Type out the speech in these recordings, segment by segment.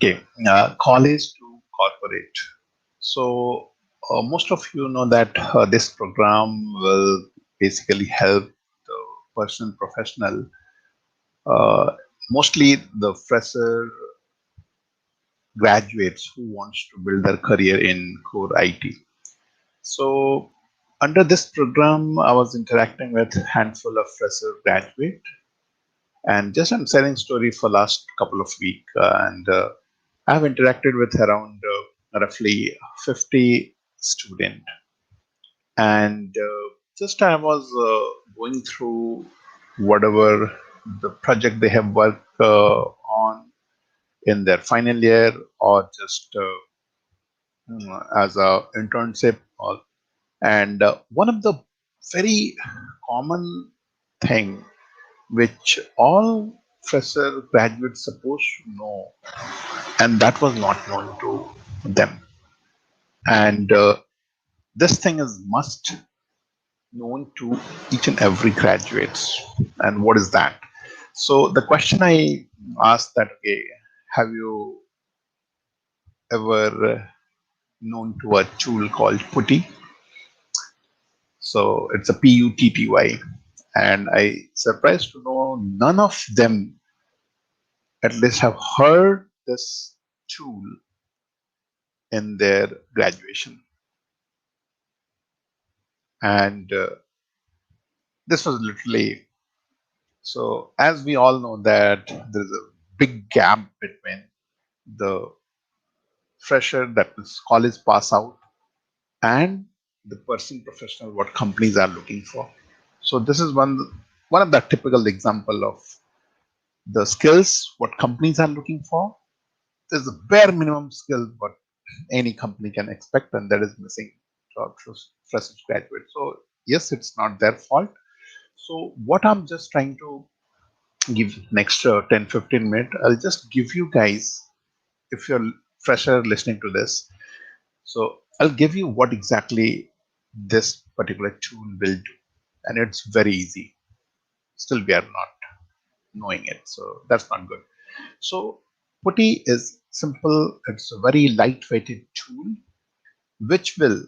Okay, College2Corporate. So most of you know that this program will basically help the person professional, uh, mostly the fresher graduates who wants to build their career in core IT. So under this program, I was interacting with a handful of fresher graduate, and just I'm selling story for last couple of weeks, and I've interacted with around roughly 50 student, and just I was going through whatever the project they have worked on in their final year, or just as a internship. And one of the very common thing which all fresher graduates supposed to know, and that was not known to them. And this thing is must known to each and every graduates. And what is that? So the question I asked that, okay, have you ever known to a tool called Putty? So it's a Putty, and I surprised to know none of them at least have heard this tool in their graduation. And this was literally, so as we all know that there is a big gap between the fresher, that is college pass out, and the person professional what companies are looking for. So this is one of the typical example of the skills what companies are looking for. There's a bare minimum skill what any company can expect, and that is missing to fresh graduate. So yes, it's not their fault. So what I'm just trying to give next 10-15 minutes, I'll just give you guys, if you're fresher listening to this, so I'll give you what exactly this particular tool will do. And it's very easy. Still, we are not knowing it. So that's not good. So Putty is simple. It's a very lightweighted tool which will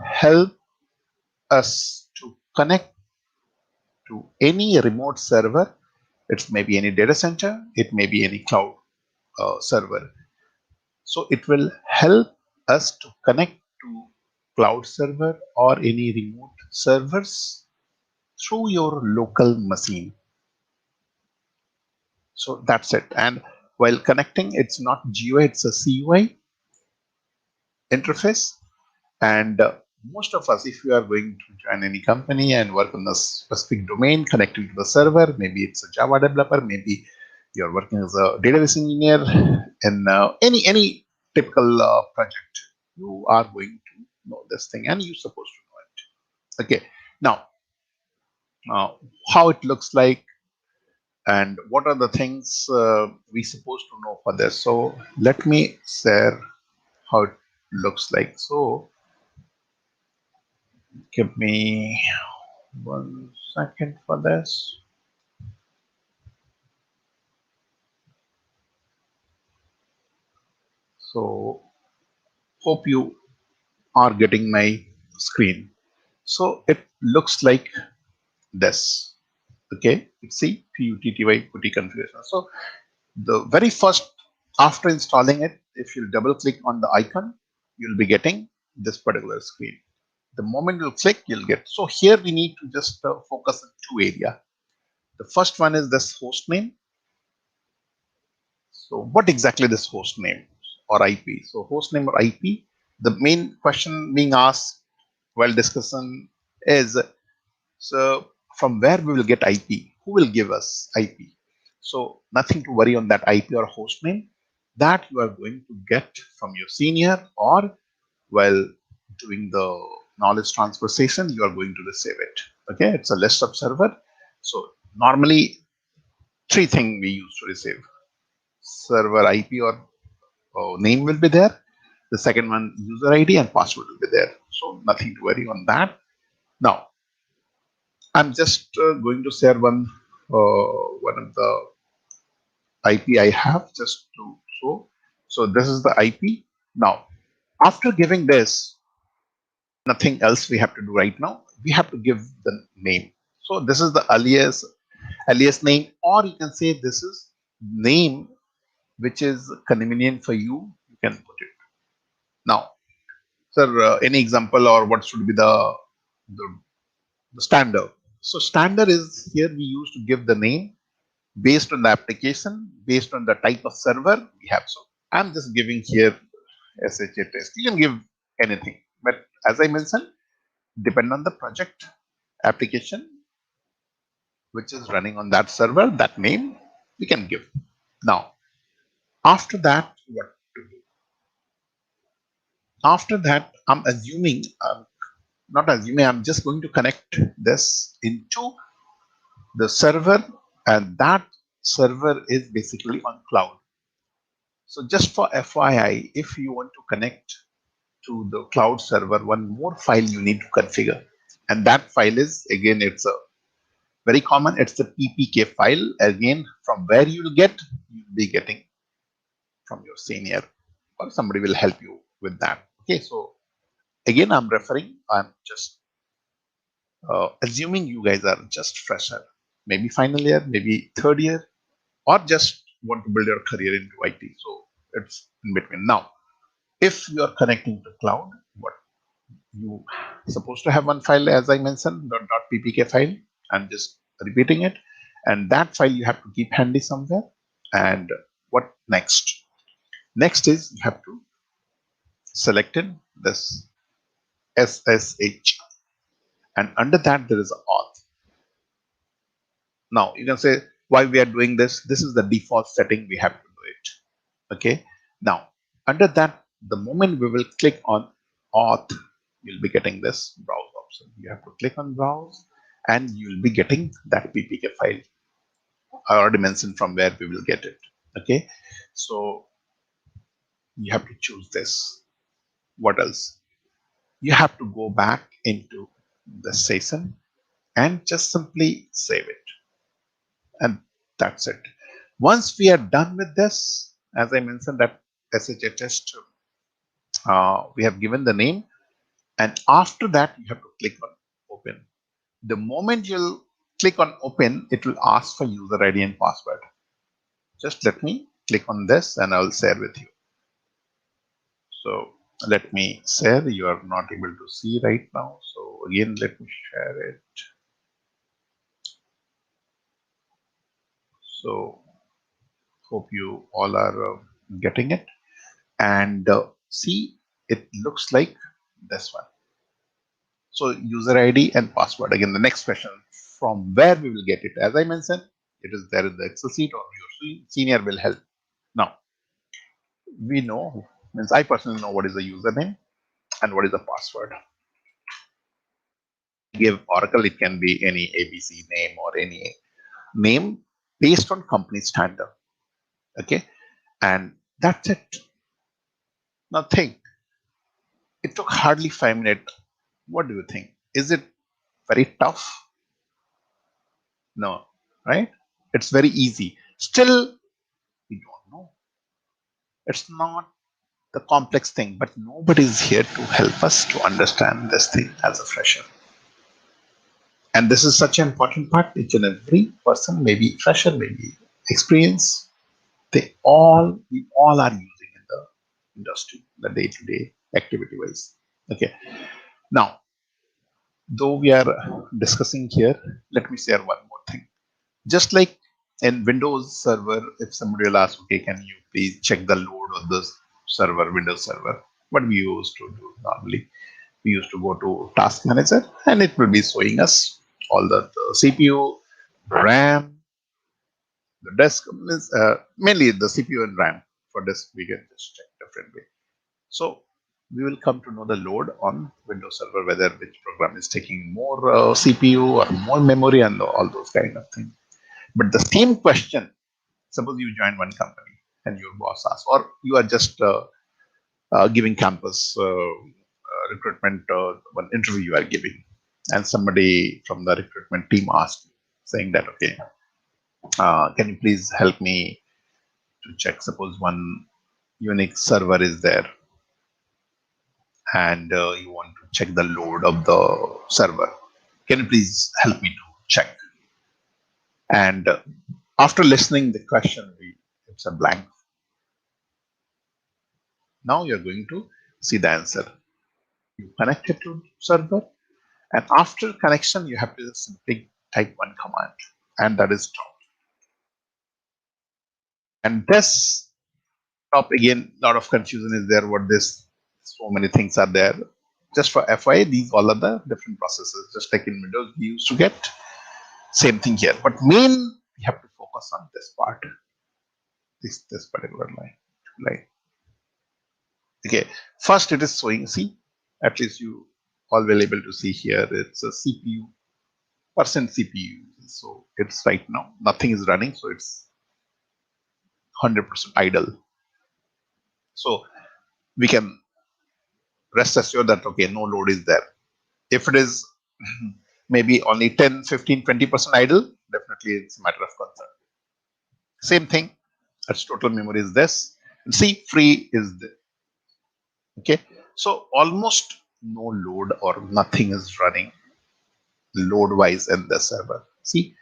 help us to connect to any remote server. It may be any data center. It may be any cloud server. So it will help us to connect to cloud server or any remote servers through your local machine. So that's it. And while connecting, it's not GUI, it's a CUI interface. And most of us, if you are going to join any company and work on a specific domain connecting to the server, maybe it's a Java developer, maybe you're working as a database engineer in any typical project, you are going to know this thing, and you're supposed to know it. Okay, now uh, how it looks like and what are the things we supposed to know for this. So let me share how it looks like. So give me 1 second for this. So hope you are getting my screen. So it looks like this. Okay, see Putty configuration. So the very first, after installing it, if you double click on the icon, you'll be getting this particular screen. The moment you click, you'll get. So here we need to just focus on two areas. The first one is this host name. So what exactly this host name or IP? So host name or IP, the main question being asked while discussion is, so from where we will get IP? Who will give us IP? So nothing to worry on that IP or host name. That you are going to get from your senior, or while doing the knowledge transfer session, you are going to receive it. Okay, it's a list of server. So normally three things we use to receive: server IP or name will be there. The second one, user ID and password will be there. So nothing to worry on that. Now I'm just going to share one of the IP I have just to show. So this is the IP. Now, after giving this, nothing else we have to do right now. We have to give the name. So this is the alias name, or you can say this is name which is convenient for you. You can put it. Now, sir, any example or what should be the, the standard? So standard is here we use to give the name based on the application, based on the type of server we have. So I'm just giving here SHA test. You can give anything, but as I mentioned, depend on the project application which is running on that server, that name we can give. Now, after that, what to do? After that, I'm assuming, not assuming, I'm just going to connect this into the server, and that server is basically on cloud. So just for FYI, if you want to connect to the cloud server, one more file you need to configure. And that file is, again, it's a very common, it's the PPK file. Again, from where you'll be getting from your senior, or somebody will help you with that. Okay, so again, I'm just assuming you guys are just fresher, maybe final year, maybe third year, or just want to build your career into IT. So it's in between. Now, if you are connecting to cloud, what you supposed to have one file, as I mentioned, the .ppk file. I'm just repeating it, and that file you have to keep handy somewhere. And what next? Next is you have to select in this SSH, and under that there is auth. Now you can say why we are doing this. This is the default setting we have to do it. Okay. Now under that, the moment we will click on auth, you'll be getting this browse option. You have to click on browse, and you'll be getting that ppk file. I already mentioned from where we will get it. Okay. So you have to choose this. What else? You have to go back into the session and just simply save it. And that's it. Once we are done with this, as I mentioned, that SHA test, we have given the name, and after that, you have to click on open. The moment you'll click on open, it will ask for user ID and password. Just let me click on this and I'll share with you. So let me share. You are not able to see right now. So again, let me share it. So hope you all are getting it. And see, it looks like this one. So user ID and password. Again, the next question, from where we will get it. As I mentioned, it is there in the Excel sheet, or your senior will help. Now, we know, means I personally know what is the username and what is the password. Give Oracle, it can be any ABC name or any name based on company standard. Okay, and that's it. Now think, it took hardly 5 minutes. What do you think? Is it very tough? No, right? It's very easy. Still, we don't know. It's not the complex thing, but nobody is here to help us to understand this thing as a fresher. And this is such an important part. Each and every person, maybe fresher, maybe experience, we all are using in the industry, the day-to-day activity wise. Okay. Now, though we are discussing here, let me share one more thing. Just like in Windows server, if somebody will ask, okay, can you please check the load of this server, Windows server? What we used to do normally, we used to go to Task Manager, and it will be showing us all the CPU, RAM, the disk, mainly the CPU and RAM. For this, we can just check differently. So we will come to know the load on Windows Server, whether which program is taking more CPU or more memory and all those kind of things. But the same question, suppose you join one company and your boss asks, or you are just giving campus recruitment, one interview you are giving, and somebody from the recruitment team asks you, saying that, okay, can you please help me to check, suppose one Unix server is there, and you want to check the load of the server. Can you please help me to check? And after listening the question, it's a blank. Now you're going to see the answer. You connect it to server, and after connection, you have to simply type one command, and that is stop. And this top again, a lot of confusion is there. What this, so many things are there. Just for FYI, these all are the different processes. Just like in Windows, we used to get same thing here. But main, we have to focus on this part, this particular line. Like, okay, first it is showing. See, at least you all will able to see here. It's a CPU percent CPU. So it's right now nothing is running. So it's 100% idle. So we can rest assured that okay, no load is there. If it is maybe only 10, 15, 20% idle, definitely it's a matter of concern. Same thing, its total memory is this. And see, free is this. Okay, so almost no load or nothing is running load wise in the server. See,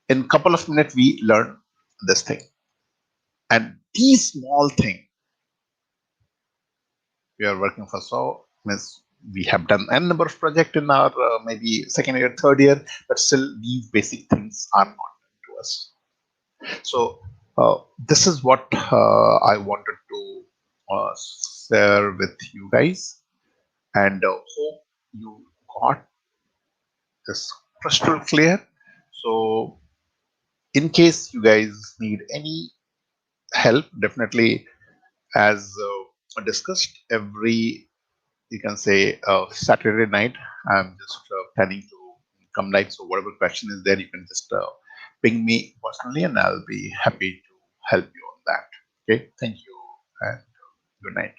in a couple of minutes we learn this thing, and these small thing we are working for. So means we have done n number of project in our maybe second year, third year, but still these basic things are not to us. So this is what I wanted to share with you guys, and hope you got this crystal clear. So in case you guys need any help, definitely as discussed, every, you can say, Saturday night I'm just planning to come live. So whatever question is there, you can just ping me personally, and I'll be happy to help you on that. Okay, thank you and good night.